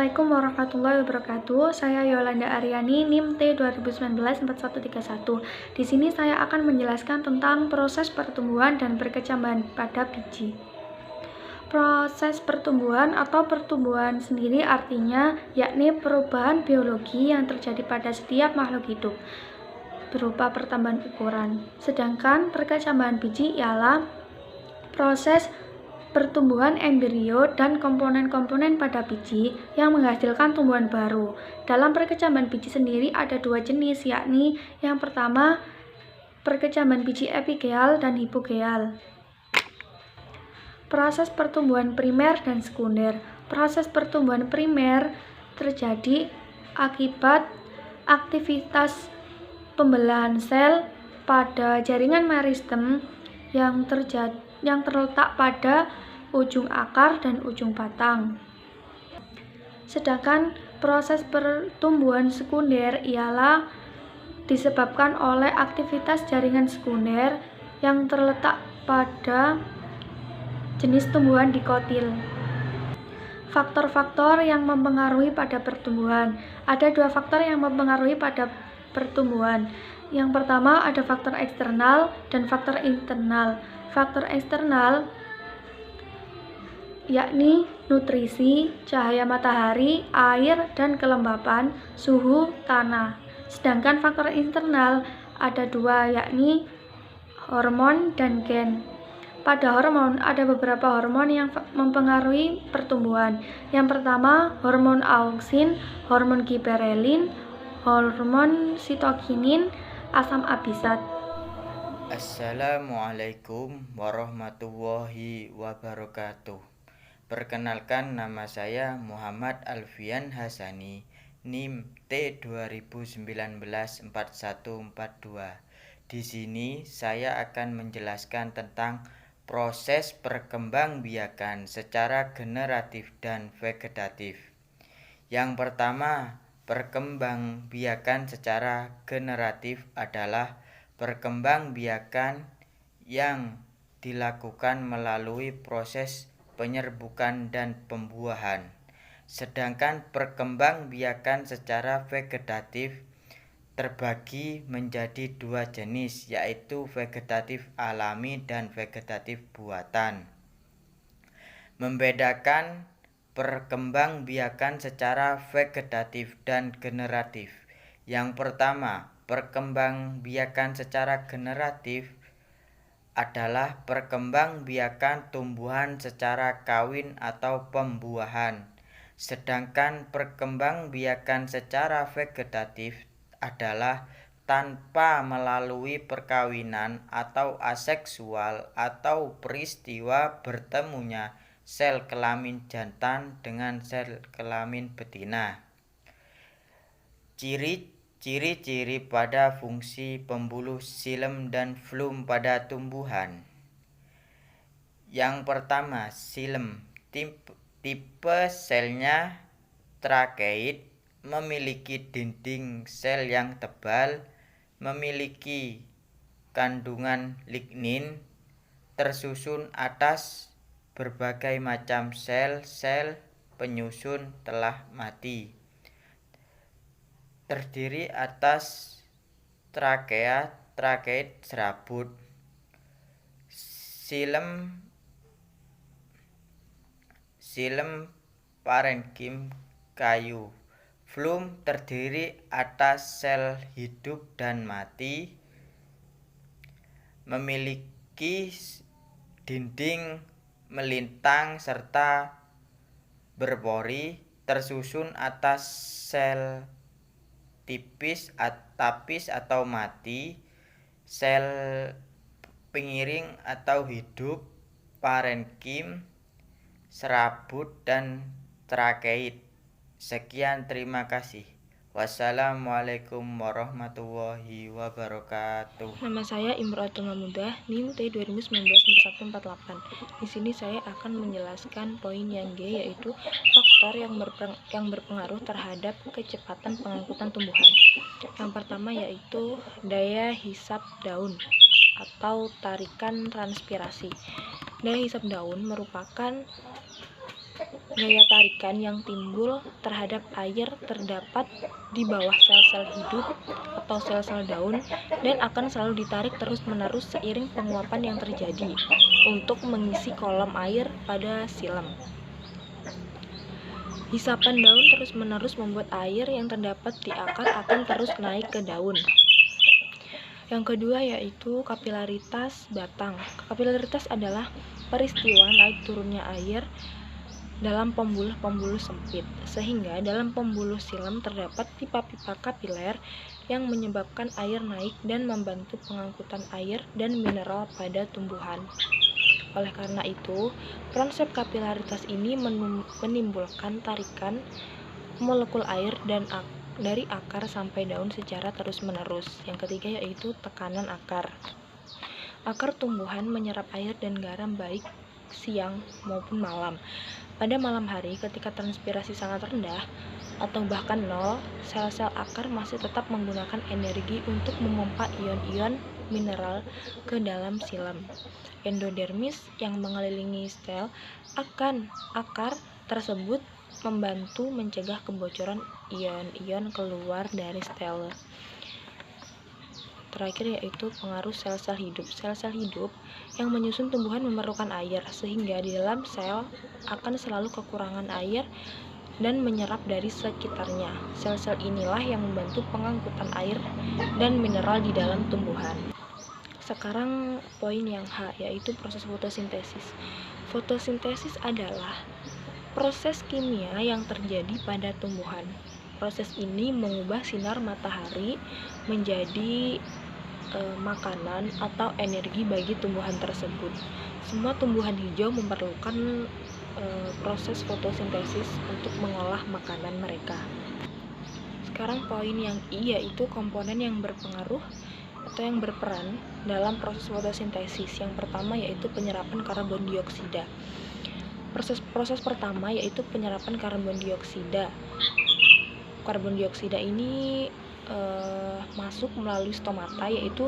Assalamualaikum warahmatullahi wabarakatuh. Saya Yolanda Aryani, NIM T 2019-4131. Di sini saya akan menjelaskan tentang proses pertumbuhan dan berkecambahan pada biji. Proses pertumbuhan atau pertumbuhan sendiri artinya yakni perubahan biologi yang terjadi pada setiap makhluk hidup berupa pertambahan ukuran. Sedangkan perkecambahan biji ialah proses pertumbuhan embrio dan komponen-komponen pada biji yang menghasilkan tumbuhan baru. Dalam perkecambahan biji sendiri ada dua jenis, yakni yang pertama perkecambahan biji epigeal dan hipogeal. Proses pertumbuhan primer dan sekunder. Proses pertumbuhan primer terjadi akibat aktivitas pembelahan sel pada jaringan meristem yang terletak pada ujung akar dan ujung batang. Sedangkan proses pertumbuhan sekunder ialah disebabkan oleh aktivitas jaringan sekunder yang terletak pada jenis tumbuhan dikotil. Faktor-faktor yang mempengaruhi pada pertumbuhan. Ada dua faktor yang mempengaruhi pada pertumbuhan. Yang pertama ada faktor eksternal dan faktor internal. Faktor eksternal yakni nutrisi, cahaya matahari, air, dan kelembapan, suhu tanah. Sedangkan faktor internal ada dua, yakni hormon dan gen. Pada hormon ada beberapa hormon yang mempengaruhi pertumbuhan. Yang pertama hormon auksin, hormon giberelin, hormon sitokinin, asam abisat. Assalamualaikum warahmatullahi wabarakatuh. Perkenalkan, nama saya Muhammad Alfian Hasani, NIM T 2019-4142. Di sini saya akan menjelaskan tentang proses perkembangbiakan secara generatif dan vegetatif. Yang pertama, perkembangbiakan secara generatif adalah perkembangbiakan yang dilakukan melalui proses penyerbukan dan pembuahan. Sedangkan perkembangbiakan secara vegetatif terbagi menjadi dua jenis, yaitu vegetatif alami dan vegetatif buatan. Membedakan perkembangbiakan secara vegetatif dan generatif. Yang pertama, perkembangbiakan secara generatif adalah perkembangbiakan tumbuhan secara kawin atau pembuahan. Sedangkan perkembangbiakan secara vegetatif adalah tanpa melalui perkawinan atau aseksual atau peristiwa bertemunya sel kelamin jantan dengan sel kelamin betina. Ciri-ciri pada fungsi pembuluh xilem dan flum pada tumbuhan. Yang pertama, xilem. Tipe selnya trakeid, memiliki dinding sel yang tebal, memiliki kandungan lignin, tersusun atas berbagai macam sel-sel penyusun telah mati. Terdiri atas trakea, trakeid serabut, xilem parenkim kayu. Flum terdiri atas sel hidup dan mati, memiliki dinding melintang serta berpori, tersusun atas sel tapis atau mati, sel pengiring atau hidup, parenkim, serabut, dan trakeid. Sekian, terima kasih. Wassalamualaikum warahmatullahi wabarakatuh. Nama saya Imro'atul Mahmudah, NIM T 2019-4148. Di sini saya akan menjelaskan poin yang G, yaitu faktor yang berpengaruh terhadap kecepatan pengangkutan tumbuhan. Yang pertama yaitu daya hisap daun atau tarikan transpirasi. Daya hisap daun merupakan Gaya tarikan yang timbul terhadap air terdapat di bawah sel-sel hidup atau sel-sel daun dan akan selalu ditarik terus-menerus seiring penguapan yang terjadi untuk mengisi kolom air pada silem. Hisapan daun terus-menerus membuat air yang terdapat di akar akan terus naik ke daun. Yang kedua yaitu kapilaritas batang. Kapilaritas adalah peristiwa naik turunnya air dalam pembuluh-pembuluh sempit, sehingga dalam pembuluh silem terdapat pipa-pipa kapiler yang menyebabkan air naik dan membantu pengangkutan air dan mineral pada tumbuhan. Oleh karena itu, konsep kapilaritas ini menimbulkan tarikan molekul air dari akar sampai daun secara terus-menerus. Yang ketiga yaitu tekanan akar. Akar tumbuhan menyerap air dan garam baik siang maupun malam. Pada malam hari, ketika transpirasi sangat rendah atau bahkan nol, sel-sel akar masih tetap menggunakan energi untuk memompa ion-ion mineral ke dalam silem. Endodermis yang mengelilingi stel akar tersebut membantu mencegah kebocoran ion-ion keluar dari stel. Terakhir yaitu pengaruh sel-sel hidup. Sel-sel hidup yang menyusun tumbuhan memerlukan air, sehingga di dalam sel akan selalu kekurangan air dan menyerap dari sekitarnya. Sel-sel inilah yang membantu pengangkutan air dan mineral di dalam tumbuhan. Sekarang poin yang H, yaitu proses fotosintesis. Fotosintesis adalah proses kimia yang terjadi pada tumbuhan. Proses ini mengubah sinar matahari menjadi makanan atau energi bagi tumbuhan tersebut. Semua tumbuhan hijau memerlukan proses fotosintesis untuk mengolah makanan mereka. Sekarang poin yang I, yaitu komponen yang berpengaruh atau yang berperan dalam proses fotosintesis. Yang pertama yaitu penyerapan karbon dioksida. Proses pertama yaitu penyerapan karbon dioksida. Karbon dioksida ini masuk melalui stomata, yaitu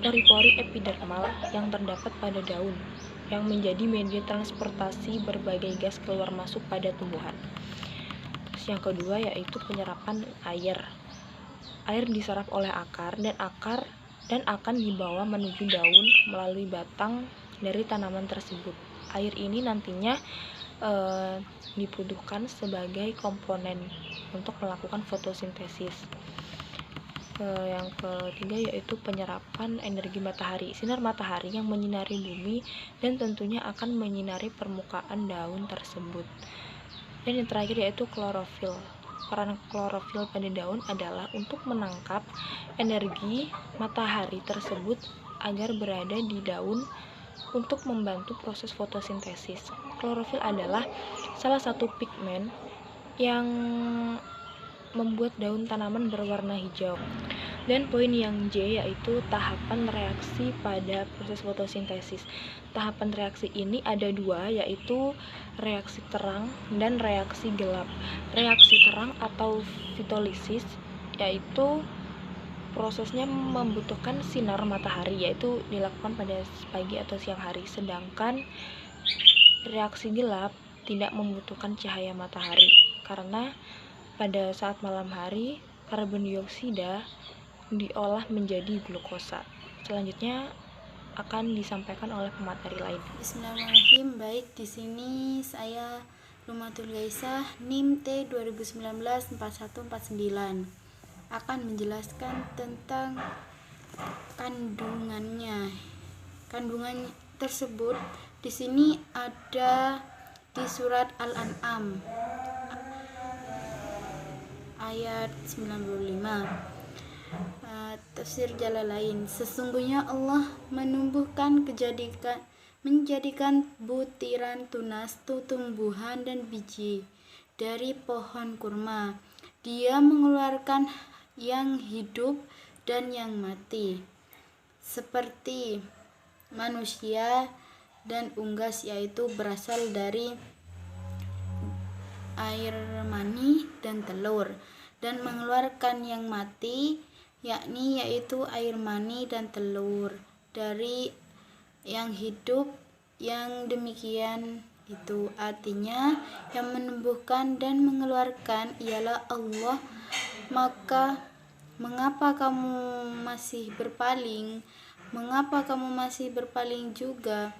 pori-pori epidermal yang terdapat pada daun, yang menjadi media transportasi berbagai gas keluar masuk pada tumbuhan. Yang kedua yaitu penyerapan air. Air diserap oleh akar dan akan dibawa menuju daun melalui batang dari tanaman tersebut. Air ini nantinya dibutuhkan sebagai komponen untuk melakukan fotosintesis. Yang ketiga yaitu penyerapan energi matahari. Sinar matahari yang menyinari bumi dan tentunya akan menyinari permukaan daun tersebut. Dan yang terakhir yaitu klorofil. Peran klorofil pada daun adalah untuk menangkap energi matahari tersebut agar berada di daun untuk membantu proses fotosintesis. Klorofil adalah salah satu pigmen yang membuat daun tanaman berwarna hijau. Dan poin yang J yaitu tahapan reaksi pada proses fotosintesis. Tahapan reaksi ini ada dua, yaitu reaksi terang dan reaksi gelap. Reaksi terang atau fotolisis yaitu prosesnya membutuhkan sinar matahari, yaitu dilakukan pada pagi atau siang hari. Sedangkan reaksi gelap tidak membutuhkan cahaya matahari, karena pada saat malam hari karbon dioksida diolah menjadi glukosa. Selanjutnya akan disampaikan oleh pemateri lain. Bismillahirrahmanirrahim. Baik, di sini saya Lumatul Gaisah NIM T 2019-4149 akan menjelaskan tentang kandungannya. Kandungan tersebut di sini ada di surat Al-An'am ayat 95. Tafsir Jalalain, sesungguhnya Allah menjadikan butiran tunas tumbuhan dan biji dari pohon kurma. Dia mengeluarkan yang hidup dan yang mati, seperti manusia dan unggas, yaitu berasal dari air mani dan telur, dan mengeluarkan yang mati yaitu air mani dan telur dari yang hidup. Yang demikian Itu artinya yang menumbuhkan dan mengeluarkan ialah Allah. Maka mengapa kamu masih berpaling? Mengapa kamu masih berpaling juga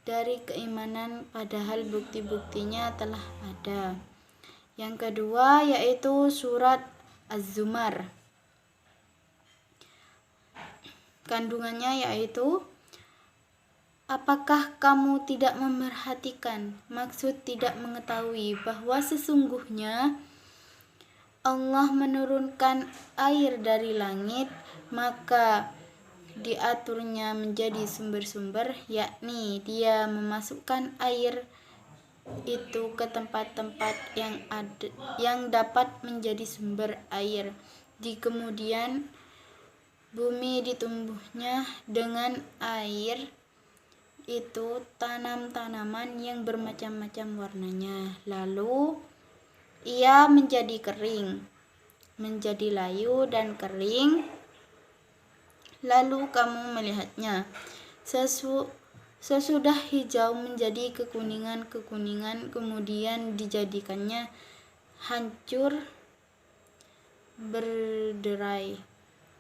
dari keimanan padahal bukti-buktinya telah ada? Yang kedua yaitu surat Az-Zumar. Kandungannya yaitu, apakah kamu tidak memerhatikan, maksud tidak mengetahui bahwa sesungguhnya Allah menurunkan air dari langit, maka diaturnya menjadi sumber-sumber, yakni Dia memasukkan air itu ke tempat-tempat yang dapat menjadi sumber air. Di kemudian bumi ditumbuhnya dengan air itu tanaman-tanaman yang bermacam-macam warnanya. Lalu ia menjadi kering, menjadi layu dan kering. Lalu kamu melihatnya sesudah hijau menjadi kekuningan, kemudian dijadikannya hancur berderai,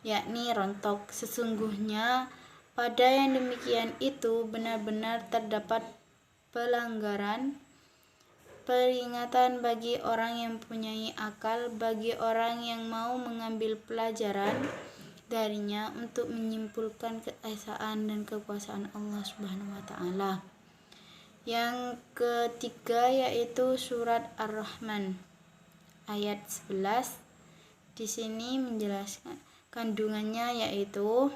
yakni rontok. Sesungguhnya pada yang demikian itu benar-benar terdapat pelanggaran, peringatan bagi orang yang mempunyai akal, bagi orang yang mau mengambil pelajaran darinya untuk menyimpulkan keesaan dan kekuasaan Allah Subhanahu wa taala. Yang ketiga yaitu surat Ar-Rahman ayat 11. Di sini menjelaskan kandungannya yaitu,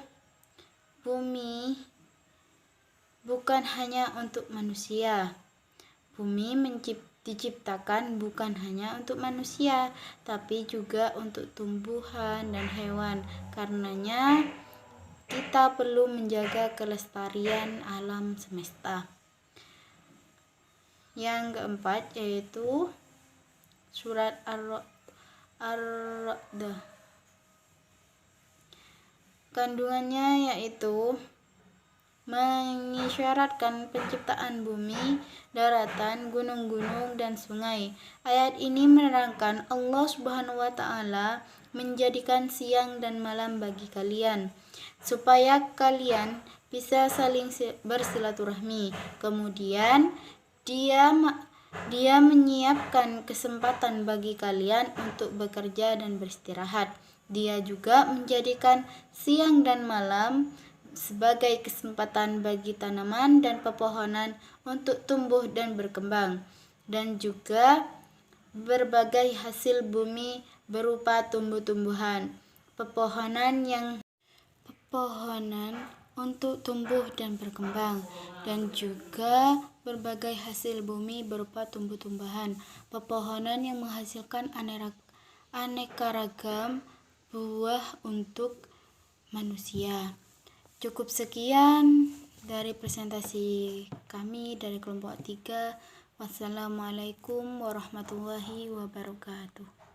bumi bukan hanya untuk manusia. Bumi diciptakan bukan hanya untuk manusia, tapi juga untuk tumbuhan dan hewan. Karenanya kita perlu menjaga kelestarian alam semesta. Yang keempat yaitu surat Ar-Ra'd. Kandungannya yaitu mengisyaratkan penciptaan bumi, daratan, gunung-gunung, dan sungai. Ayat ini menerangkan Allah Subhanahu wa taala menjadikan siang dan malam bagi kalian supaya kalian bisa saling bersilaturahmi. Kemudian Dia menyiapkan kesempatan bagi kalian untuk bekerja dan beristirahat. Dia juga menjadikan siang dan malam sebagai kesempatan bagi tanaman dan pepohonan untuk tumbuh dan berkembang, dan juga berbagai hasil bumi berupa tumbuh-tumbuhan, pepohonan untuk tumbuh dan berkembang, dan juga berbagai hasil bumi berupa tumbuh-tumbuhan, pepohonan yang menghasilkan aneka ragam buah untuk manusia. Cukup sekian dari presentasi kami dari kelompok 3. Wassalamualaikum warahmatullahi wabarakatuh.